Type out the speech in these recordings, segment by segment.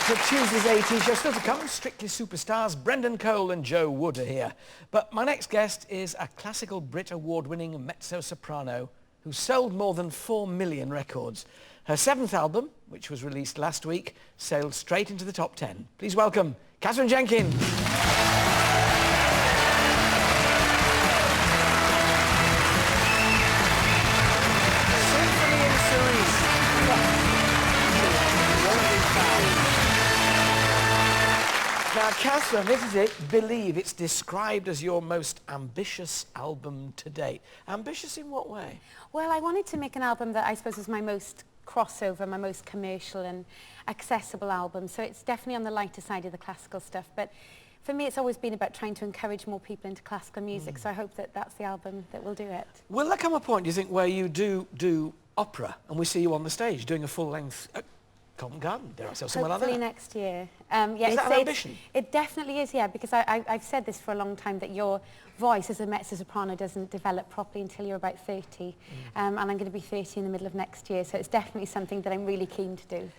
To Tuesday's AT show, still to come, Strictly Superstars, Brendan Cole and Joe Wood are here. But my next guest is a classical Brit award-winning mezzo-soprano who sold more than 4 million records. Her 7th album, which was released last week, sailed straight into the top 10. Please welcome Katherine Jenkins. Now, Katherine, this is it. Believe it's described as your most ambitious album to date. Ambitious in what way? Well, I wanted to make an album that I suppose was my most crossover, my most commercial and accessible album. So it's definitely on the lighter side of the classical stuff. But for me, it's always been about trying to encourage more people into classical music. So I hope that that's the album that will do it. Will there come a point, do you think, where you do opera and we see you on the stage doing a full-length... Covent Garden, dare I say, somewhere like that? Hopefully next year. Is that an ambition? It definitely is, yeah, because I've said this for a long time, that your voice as a mezzo-soprano doesn't develop properly until you're about 30. And I'm going to be 30 in the middle of next year, so it's definitely something that I'm really keen to do.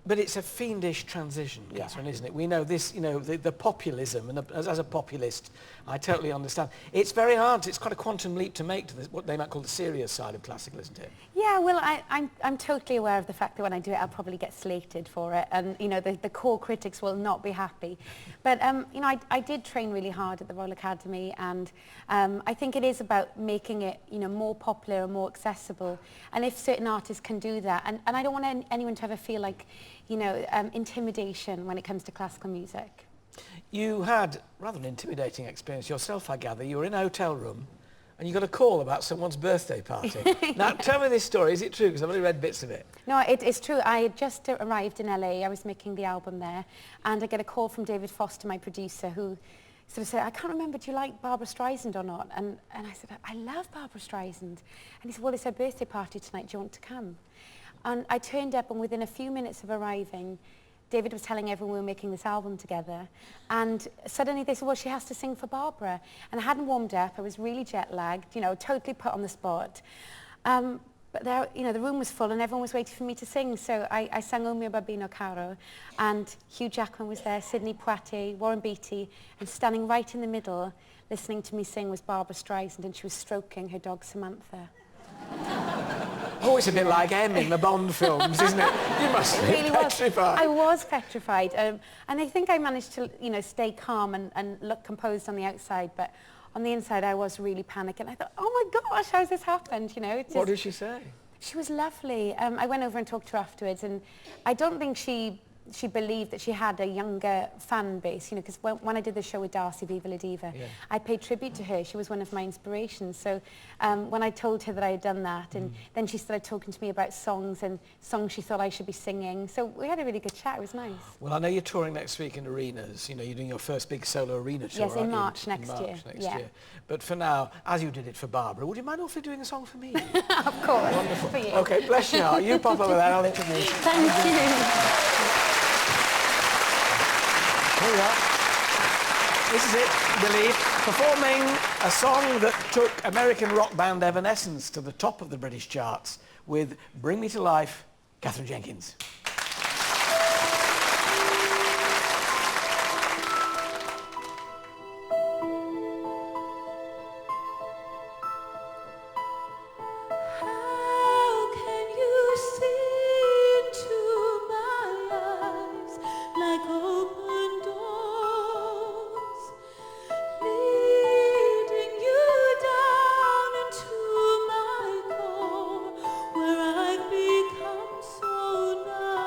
But it's a fiendish transition, Katherine, isn't it? We know this, you know, the populism, and as a populist, I totally understand. It's very hard, it's quite a quantum leap to make to what they might call the serious side of classical, isn't it? Yeah, well, I'm totally aware of the fact that when I do it, I'll probably get slated for it, and, you know, the core critics will not be happy. But, you know, I did train really hard at the Royal Academy, and I think it is about making it, you know, more popular and more accessible. And if certain artists can do that, and I don't want anyone to ever feel like, you know, intimidation when it comes to classical music. You had rather an intimidating experience yourself, I gather. You were in a hotel room and you got a call about someone's birthday party. Now, tell me this story. Is it true? Because I've only read bits of it. No, it's true. I had just arrived in LA. I was making the album there, and I get a call from David Foster, my producer, who sort of said, I can't remember, do you like Barbra Streisand or not? And I said, I love Barbra Streisand. And he said, well, it's her birthday party tonight. Do you want to come? And I turned up, and within a few minutes of arriving, David was telling everyone we were making this album together. And suddenly they said, well, she has to sing for Barbara. And I hadn't warmed up. I was really jet-lagged, you know, totally put on the spot. But there, you know, the room was full and everyone was waiting for me to sing. So I sang O mio bambino caro. And Hugh Jackman was there, Sidney Poitier, Warren Beatty. And standing right in the middle, listening to me sing, was Barbra Streisand. And she was stroking her dog Samantha. Oh, it's a bit like M in the Bond films, isn't it? You must be really petrified. I was petrified. And I think I managed to, you know, stay calm and look composed on the outside, but on the inside I was really panicking. I thought, oh my gosh, how's this happened, you know? What did she say? She was lovely. I went over and talked to her afterwards, and I don't think she believed that she had a younger fan base, you know, because when I did the show with Darcy, Viva La Diva, I paid tribute to her. She was one of my inspirations. So when I told her that I had done that, and then she started talking to me about songs and songs she thought I should be singing. So we had a really good chat. It was nice. Well, I know you're touring next week in arenas. You know, you're doing your first big solo arena tour, yes, in March next year. But for now, as you did it for Barbara, would you mind awfully doing a song for me? Of course. Wonderful. For you. Okay, bless you. You pop over there, I'll introduce you. Thank you. Here we are. This is it, Believe, performing a song that took American rock band Evanescence to the top of the British charts with Bring Me to Life, Katherine Jenkins. Where I've become so numb.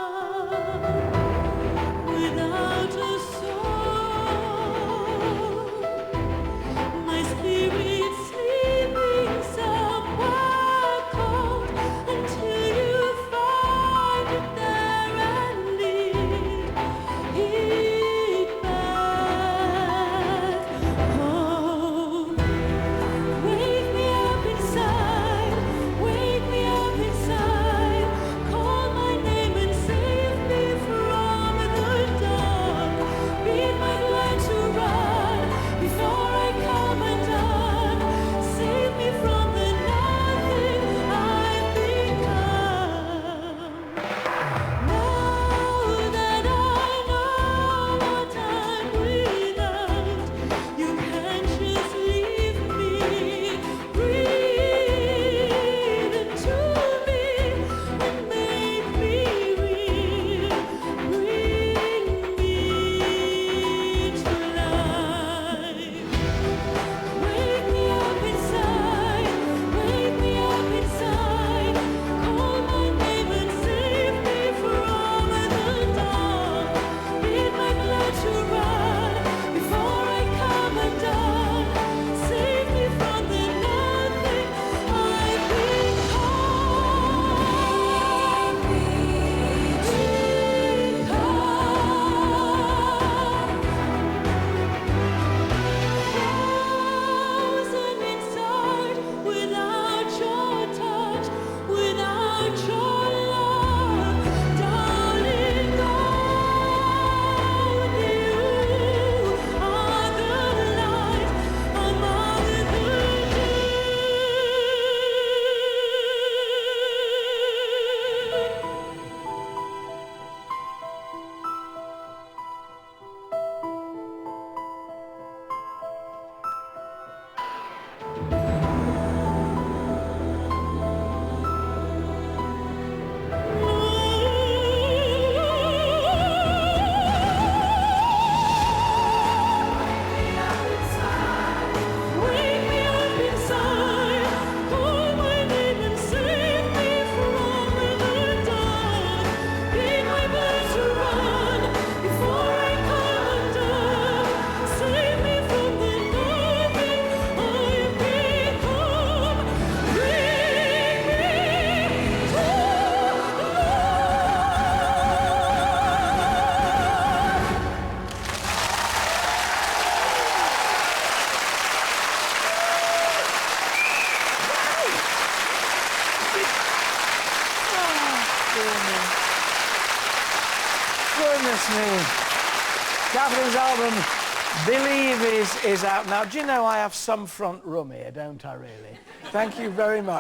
Goodness me. Catherine's album, Believe, is out now. Do you know I have some front room here, don't I, really? Thank you very much.